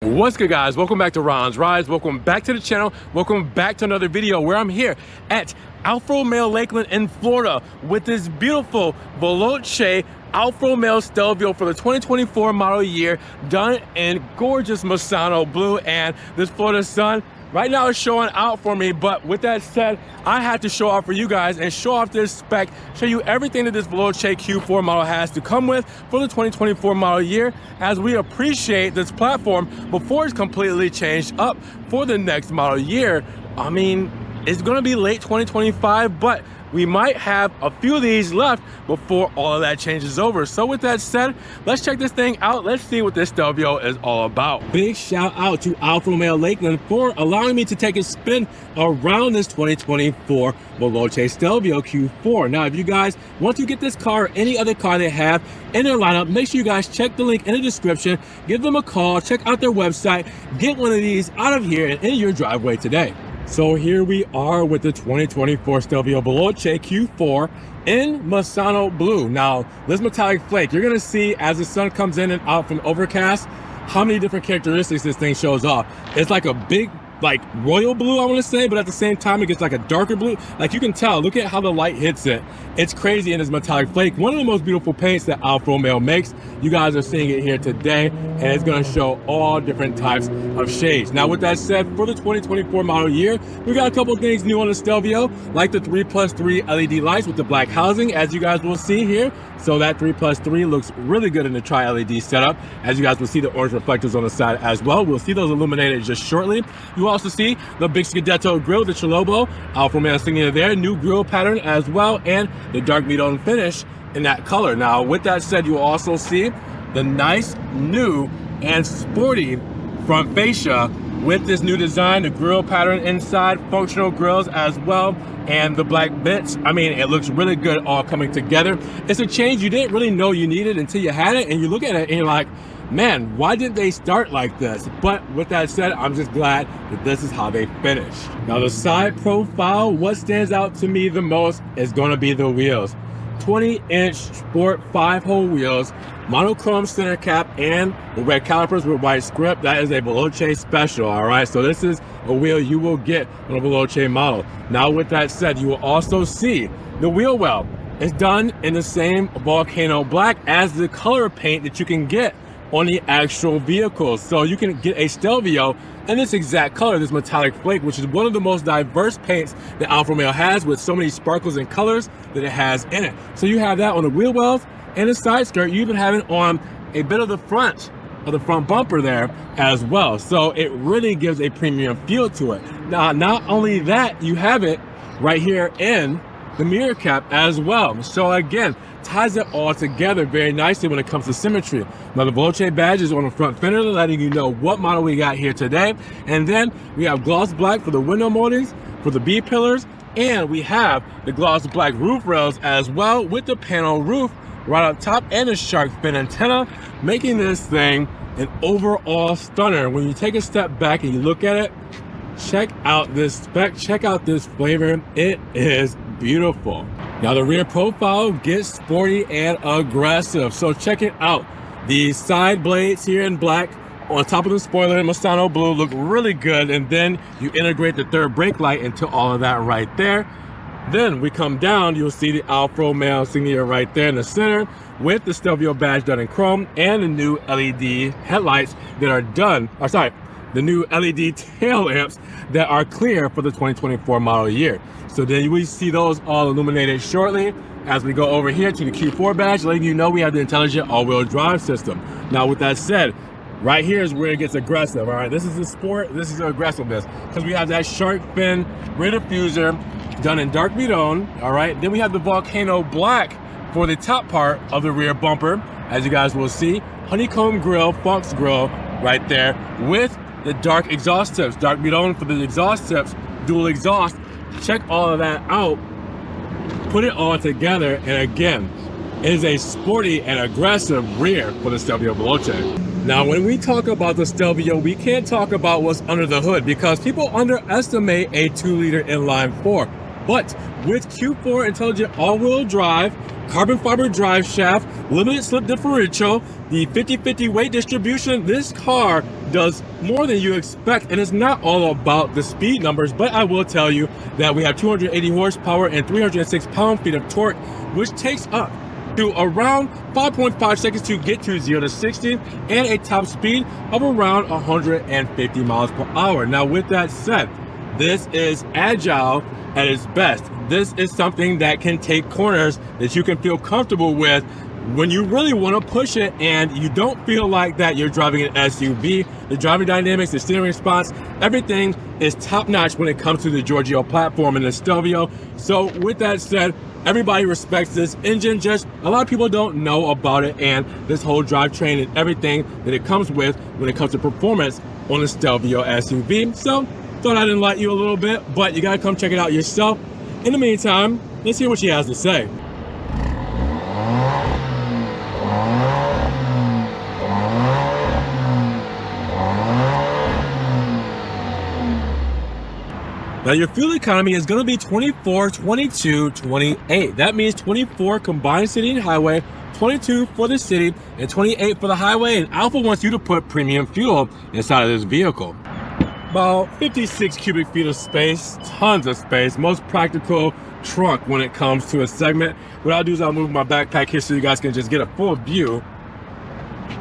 What's good, guys? Welcome back to Ron's Rides. Welcome back to the channel. Welcome back to another video where I'm here at Alfa Romeo Lakeland in Florida with this beautiful Veloce Alfa Romeo Stelvio for the 2024 model year, done in gorgeous Misano blue, and this Florida sun right now is showing out for me. But with that said, I had to show off for you guys and show off this spec, show you everything that this Veloce Q4 model has to come with for the 2024 model year, as we appreciate this platform before it's completely changed up for the next model year. I mean, it's gonna be late 2025, but we might have a few of these left before all of that changes over. So with that said, let's check this thing out. Let's see what this Stelvio is all about. Big shout out to Alfa Romeo Lakeland for allowing me to take a spin around this 2024 Veloce Stelvio Q4. Now, if you guys want to get this car or any other car they have in their lineup, make sure you guys check the link in the description, give them a call, check out their website, get one of these out of here and in your driveway today. So here we are with the 2024 Stelvio Veloce Q4 in Misano blue. Now, this metallic flake, you're gonna see as the sun comes in and out from overcast, how many different characteristics this thing shows off. It's like a big, like royal blue, I wanna say, but at the same time, it gets like a darker blue. Like you can tell, look at how the light hits it. It's crazy in this metallic flake. One of the most beautiful paints that Alfa Romeo makes. You guys are seeing it here today, and it's gonna show all different types of shades. Now, with that said, for the 2024 model year, we got a couple of things new on the Stelvio, like the 3+3 LED lights with the black housing, as you guys will see here. So that 3+3 looks really good in the tri-LED setup. As you guys will see, the orange reflectors on the side as well. We'll see those illuminated just shortly. You also see the big Scudetto grille, the Chalobo, Alfa Romeo insignia there, new grille pattern as well, and the dark meat-on finish in that color. Now, with that said, you will also see the nice, new, and sporty front fascia with this new design, the grille pattern inside, functional grills as well, and the black bits. I mean, it looks really good all coming together. It's a change you didn't really know you needed until you had it, and you look at it and you're like, man, why didn't they start like this? But with that said, I'm just glad that this is how they finish. Now, the side profile, what stands out to me the most is gonna be the wheels. 20-inch sport 5-hole wheels, monochrome center cap, and the red calipers with white script. That is a Veloce special, all right? So this is a wheel you will get on a Veloce model. Now, with that said, you will also see the wheel well. It's done in the same volcano black as the color paint that you can get on the actual vehicles. So you can get a Stelvio in this exact color, this metallic flake, which is one of the most diverse paints that Alfa Romeo has, with so many sparkles and colors that it has in it. So you have that on the wheel wells and the side skirt. You even have it on a bit of the front bumper there as well. So it really gives a premium feel to it. Now, not only that, you have it right here in the mirror cap as well. So again, ties it all together very nicely when it comes to symmetry. Now, the Veloce badge is on the front fender, letting you know what model we got here today. And then we have gloss black for the window moldings, for the B pillars, and we have the gloss black roof rails as well, with the panel roof right up top and the shark fin antenna, making this thing an overall stunner. When you take a step back and you look at it, check out this spec, check out this flavor. It is beautiful. Now, the rear profile gets sporty and aggressive, so check it out. The side blades here in black on top of the spoiler in Misano blue look really good, and then you integrate the third brake light into all of that right there. Then we come down, you'll see the Alfa Romeo insignia right there in the center with the Stelvio badge done in chrome, and the new LED headlights that are done, or sorry, the new LED tail lamps that are clear for the 2024 model year. So then we see those all illuminated shortly as we go over here to the Q4 badge, letting you know we have the intelligent all-wheel drive system. Now, with that said, right here is where it gets aggressive, all right? This is the sport, this is the aggressiveness, because we have that shark fin rear diffuser done in dark meat-on, all right? Then we have the volcano black for the top part of the rear bumper, as you guys will see. Honeycomb grill, Fox grill right there with the dark exhaust tips, dark meat-on for the exhaust tips, dual exhaust. Check all of that out, put it all together, and again, it is a sporty and aggressive rear for the Stelvio Veloce. Now, when we talk about the Stelvio, we can't talk about what's under the hood, because people underestimate a 2-liter inline 4. But with Q4 intelligent all-wheel drive, carbon fiber drive shaft, limited slip differential, the 50-50 weight distribution, this car does more than you expect. And it's not all about the speed numbers, but I will tell you that we have 280 horsepower and 306 pound-feet of torque, which takes up to around 5.5 seconds to get to 0 to 60 and a top speed of around 150 miles per hour. Now, with that said, this is agile at its best. This is something that can take corners that you can feel comfortable with when you really want to push it and you don't feel like that you're driving an SUV. The driving dynamics, the steering response, everything is top-notch when it comes to the Giorgio platform and the Stelvio. So with that said, everybody respects this engine, just a lot of people don't know about it and this whole drivetrain and everything that it comes with when it comes to performance on the Stelvio SUV. So thought I'd enlighten you a little bit, but you gotta come check it out yourself. In the meantime, let's hear what she has to say. Now your fuel economy is going to be 24, 22, 28. That means 24 combined city and highway, 22 for the city, and 28 for the highway. And Alfa wants you to put premium fuel inside of this vehicle. About 56 cubic feet of space, tons of space, most practical trunk when it comes to a segment. What I'll do is I'll move my backpack here so you guys can just get a full view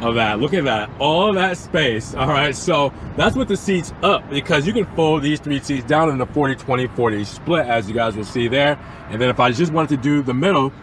of that. Look at that, all of that space. All right, so that's with the seats up, because you can fold these 3 seats down in the 40-20-40 split, as you guys will see there. And then if I just wanted to do the middle,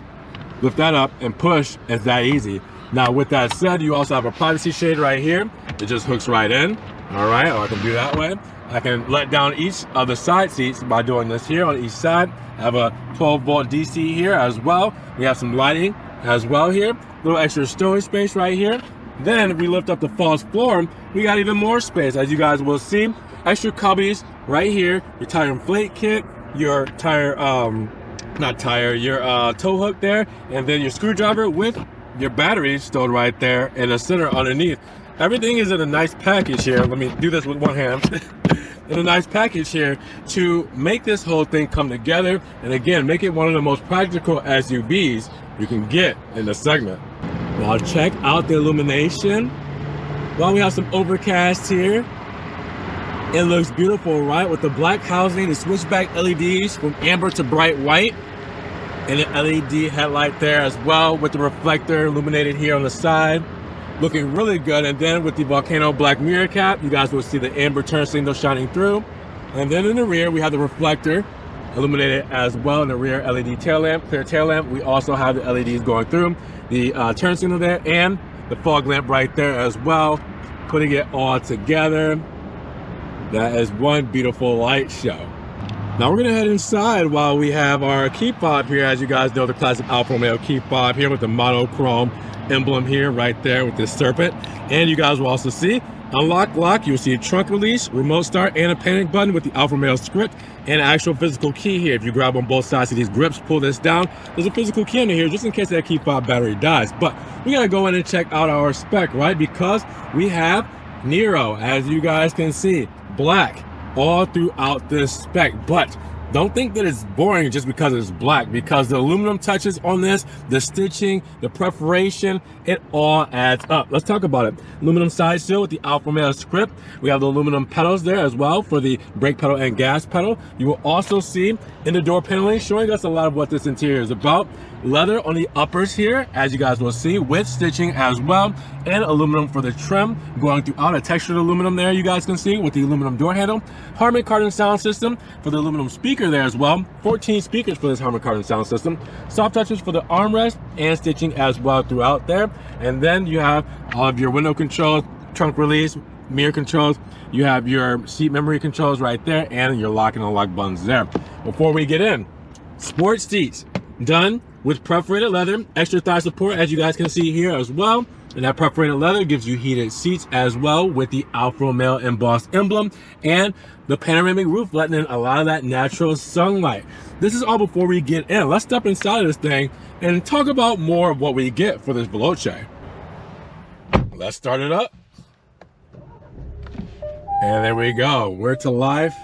lift that up and push, it's that easy. Now with that said, you also have a privacy shade right here. It just hooks right in. All right, or I can do that way. I can let down each of the side seats by doing this here on each side. I have a 12-volt DC here as well. We have some lighting as well here. A little extra storage space right here. Then if we lift up the false floor, we got even more space, as you guys will see. Extra cubbies right here, your tire inflate kit, your tire, your tow hook there, and then your screwdriver with your battery stored right there in the center underneath. Everything is in a nice package here. Let me do this with one hand. In a nice package here to make this whole thing come together. And again, make it one of the most practical SUVs you can get in the segment. Now check out the illumination. Well, we have some overcast here. It looks beautiful, right? With the black housing, the switchback LEDs from amber to bright white. And an LED headlight there as well with the reflector illuminated here on the side. Looking really good. And then with the Volcano black mirror cap, you guys will see the amber turn signal shining through. And then in the rear, we have the reflector illuminated as well in the rear LED tail lamp, clear tail lamp. We also have the LEDs going through, the turn signal there, and the fog lamp right there as well, putting it all together. That is one beautiful light show. Now we're gonna head inside while we have our key fob here. As you guys know, the classic Alfa Romeo key fob here with the monochrome emblem here right there with this serpent. And you guys will also see unlock lock. You'll see a trunk release, remote start, and a panic button with the Alfa Romeo script and an actual physical key here. If you grab on both sides of these grips, pull this down, there's a physical key under here just in case that key fob battery dies. But we gotta go in and check out our spec, right? Because we have Nero, as you guys can see, black all throughout this spec. But don't think that it's boring just because it's black, because the aluminum touches on this, the stitching, the perforation, it all adds up. Let's talk about it. Aluminum side sill with the Alfa Romeo script. We have the aluminum pedals there as well for the brake pedal and gas pedal. You will also see in the door paneling showing us a lot of what this interior is about. Leather on the uppers here, as you guys will see, with stitching as well, and aluminum for the trim going throughout, a textured aluminum there you guys can see with the aluminum door handle. Harman Kardon sound system for the aluminum speaker there as well. 14 speakers for this Harman Kardon sound system. Soft touches for the armrest and stitching as well throughout there. And then you have all of your window controls, trunk release, mirror controls. You have your seat memory controls right there and your lock and unlock buttons there. Before we get in, sport seats done with perforated leather, extra thigh support as you guys can see here as well. And that perforated leather gives you heated seats as well with the Alfa Romeo embossed emblem and the panoramic roof letting in a lot of that natural sunlight. This is all before we get in. Let's step inside of this thing and talk about more of what we get for this Veloce. Let's start it up. And there we go. We're to life.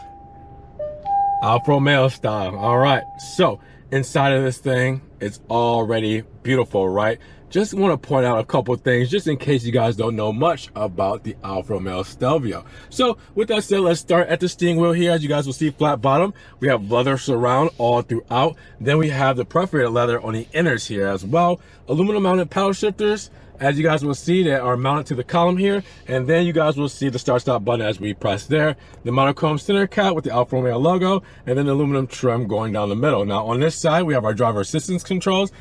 Alfa Romeo style. All right, so inside of this thing, it's already beautiful, right? Just want to point out a couple things just in case you guys don't know much about the Alfa Romeo Stelvio. So with that said, let's start at the steering wheel here. As you guys will see, flat bottom. We have leather surround all throughout. Then we have the perforated leather on the inners here as well. Aluminum mounted paddle shifters. As you guys will see, they are mounted to the column here, and then you guys will see the start-stop button as we press there. The monochrome center cap with the Alfa Romeo logo, and then the aluminum trim going down the middle. Now on this side, we have our driver assistance controls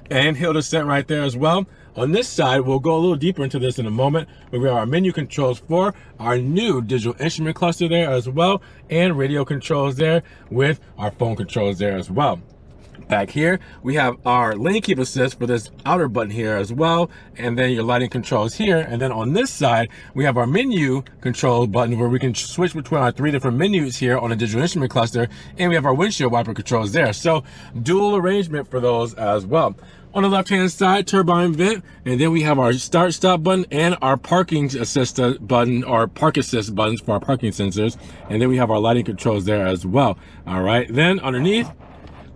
and hill descent right there as well. On this side, we'll go a little deeper into this in a moment, but we have our menu controls for our new digital instrument cluster there as well, and radio controls there with our phone controls there as well. Back here, we have our lane keep assist for this outer button here as well, and then your lighting controls here. And then on this side, we have our menu control button where we can switch between our 3 different menus here on the digital instrument cluster, and we have our windshield wiper controls there. So dual arrangement for those as well. On the left-hand side, turbine vent, and then we have our start-stop button and our parking assist button, or park assist buttons for our parking sensors, and then we have our lighting controls there as well. All right, then underneath,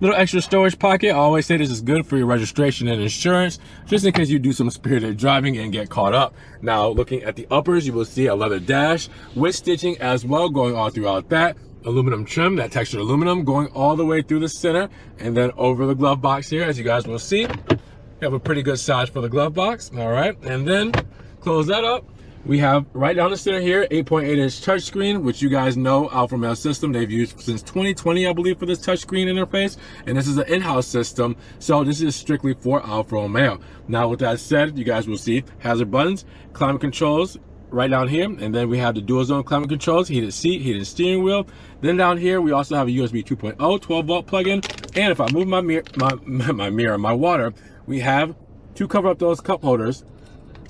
little extra storage pocket. I always say this is good for your registration and insurance, just in case you do some spirited driving and get caught up. Now, looking at the uppers, you will see a leather dash with stitching as well going all throughout that. Aluminum trim, that textured aluminum going all the way through the center, and then over the glove box here, as you guys will see. You have a pretty good size for the glove box. All right, and then close that up. We have right down the center here, 8.8-inch touchscreen, which you guys know Alfa Romeo system they've used since 2020, I believe, for this touchscreen interface. And this is an in-house system, so this is strictly for Alfa Romeo. Now, with that said, you guys will see hazard buttons, climate controls right down here, and then we have the dual zone climate controls, heated seat, heated steering wheel. Then down here, we also have a USB 2.0 12-volt plug-in. And if I move my water, we have to cover up those cup holders.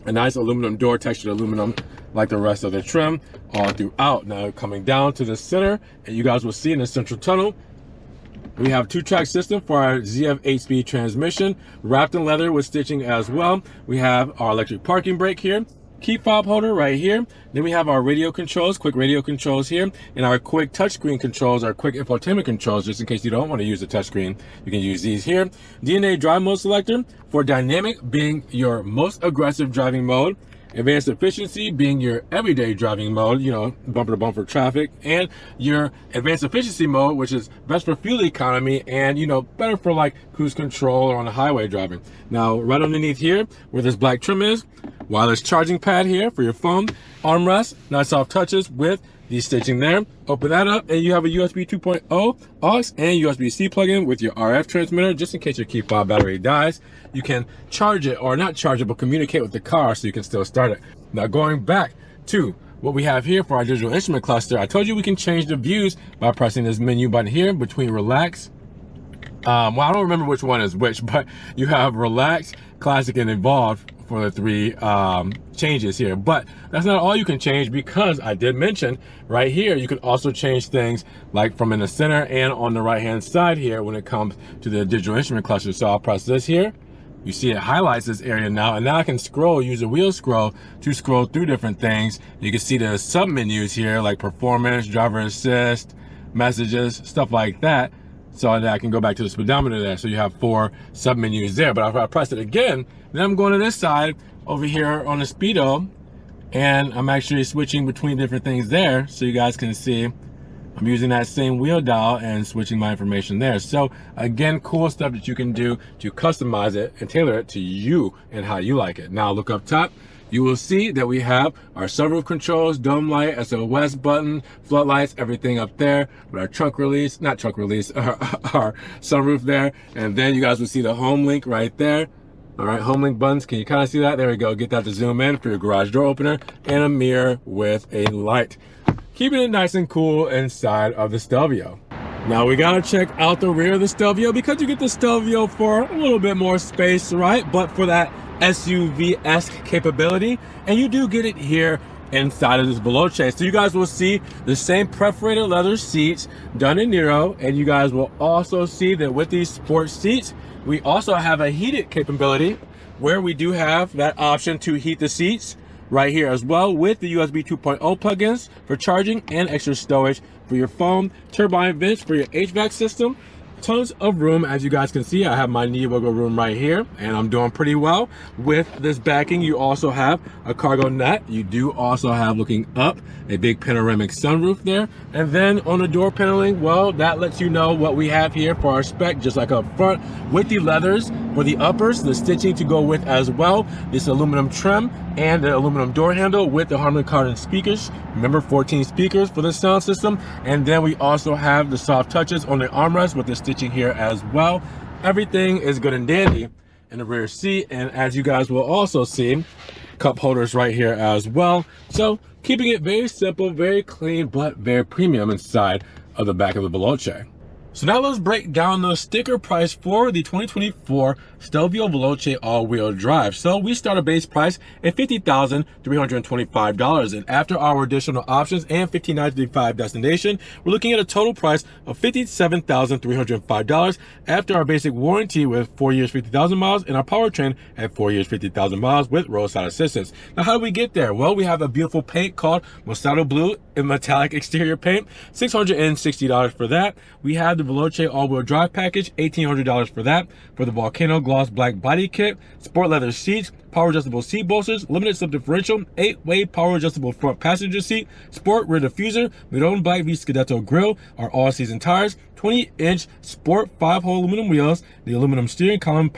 A nice aluminum door, textured aluminum, like the rest of the trim, all throughout. Now coming down to the center, and you guys will see in the central tunnel, we have 2-track system for our ZF 8-speed transmission, wrapped in leather with stitching as well. We have our electric parking brake here, key fob holder right here. Then we have our radio controls, quick radio controls here, and our quick touchscreen controls, our quick infotainment controls, just in case you don't want to use the touchscreen. You can use these here. DNA drive mode selector for dynamic being your most aggressive driving mode. Advanced efficiency being your everyday driving mode, you know, bumper to bumper traffic, and your advanced efficiency mode, which is best for fuel economy and, you know, better for like cruise control or on the highway driving. Now, right underneath here, where this black trim is, wireless charging pad here for your phone, armrest, nice soft touches with the stitching there. Open that up, and you have a USB 2.0 aux and USB-C plug-in with your RF transmitter, just in case your key fob battery dies. You can charge it, or not charge it, but communicate with the car so you can still start it. Now going back to what we have here for our digital instrument cluster, I told you we can change the views by pressing this menu button here between relax. Well, I don't remember which one is which, but you have relax, classic, and evolved for the 3 changes here. But that's not all you can change, because I did mention right here you can also change things like from in the center and on the right hand side here when it comes to the digital instrument cluster. So I'll press this here. You see it highlights this area now, and now I can scroll, use a wheel scroll to scroll through different things. You can see the sub menus here like performance, driver assist, messages, stuff like that. So that I can go back to the speedometer there. So you have 4 sub menus there. But if I press it again, then I'm going to this side over here on the speedo, and I'm actually switching between different things there. So you guys can see I'm using that same wheel dial and switching my information there. So again, cool stuff that you can do to customize it and tailor it to you and how you like it. Now look up top. You will see that we have our sunroof controls, dome light, SOS button, floodlights, everything up there with our trunk release, not trunk release, our sunroof there. And then you guys will see the home link right there. All right, home link buttons, can you kind of see that? There we go, get that to zoom in for your garage door opener, and a mirror with a light. Keeping it nice and cool inside of the Stelvio. Now we gotta check out the rear of the Stelvio, because you get the Stelvio for a little bit more space, right? But for that SUV-esque capability, and you do get it here inside of this Veloce. So you guys will see the same perforated leather seats done in Nero, and you guys will also see that with these sports seats, we also have a heated capability where we do have that option to heat the seats right here as well, with the USB 2.0 plugins for charging and extra storage for your phone, turbine vents for your HVAC system. Tons of room. As you guys can see, I have my knee wiggle room right here, and I'm doing pretty well with this backing. You also have a cargo net. You do also have, looking up, a big panoramic sunroof there. And then on the door paneling, well, that lets you know what we have here for our spec, just like up front, with the leathers for the uppers, the stitching to go with as well, this aluminum trim and the aluminum door handle with the Harman Kardon speakers. Remember, 14 speakers for the sound system. And then we also have the soft touches on the armrest with the stitching here as well. Everything is good and dandy in the rear seat, and as you guys will also see, cup holders right here as well. So keeping it very simple, very clean, but very premium inside of the back of the Veloce. So now let's break down the sticker price for the 2024 Stelvio Veloce all-wheel drive. So we start a base price at $50,325, and after our additional options and 1595 destination, we're looking at a total price of $57,305 after our basic warranty with 4 years, 50,000 miles, and our powertrain at 4 years, 50,000 miles with roadside assistance. Now, how do we get there? Well, we have a beautiful paint called Misano Blue in metallic exterior paint, $660 for that. We have the Veloce all-wheel drive package, $1,800 for that. For the Volcano gloss black body kit, sport leather seats, power adjustable seat bolsters, limited slip differential, 8-way power adjustable front passenger seat, sport rear diffuser, Midone Black V Scudetto grille, our all-season tires, 20-inch sport 5-hole aluminum wheels, the aluminum steering column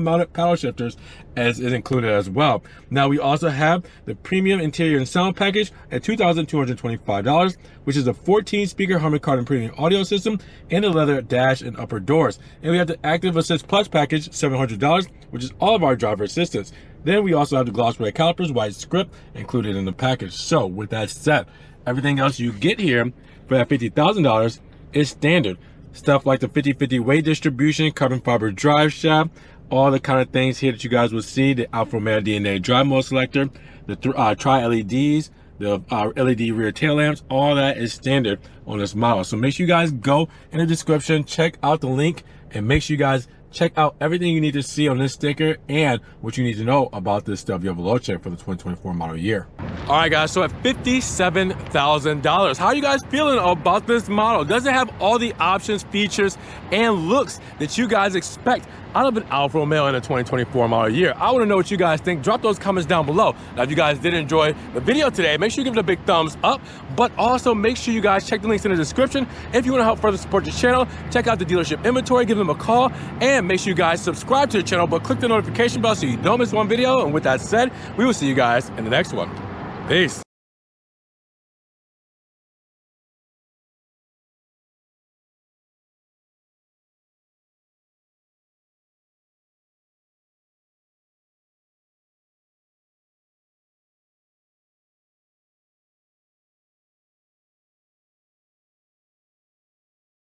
mounted paddle shifters as is included as well. Now we also have the premium interior and sound package at $2,225, which is a 14-speaker Harman Kardon premium audio system and a leather dash and upper doors. And we have the Active Assist Plus package, $700, which is all of our driver assistance. Then we also have the gloss red calipers, white script included in the package. So with that said, everything else you get here for that $50,000 is standard. Stuff like the 50/50 weight distribution, carbon fiber drive shaft, all the kind of things here that you guys will see, the Alfa Romeo DNA drive mode selector, the tri-LEDs, the LED rear tail lamps, all that is standard on this model. So make sure you guys go in the description, check out the link, and make sure you guys check out everything you need to see on this sticker and what you need to know about this Stelvio Veloce for the 2024 model year. All right, guys, so at $57,000, how are you guys feeling about this model? Does it have all the options, features, and looks that you guys expect out of an Alfa Romeo in the 2024 model year? I want to know what you guys think. Drop those comments down below. Now, if you guys did enjoy the video today, make sure you give it a big thumbs up, but also make sure you guys check the links in the description. If you want to help further support the channel, check out the dealership inventory, give them a call, and make sure you guys subscribe to the channel, but click the notification bell so you don't miss one video. And with that said, we will see you guys in the next one. Peace.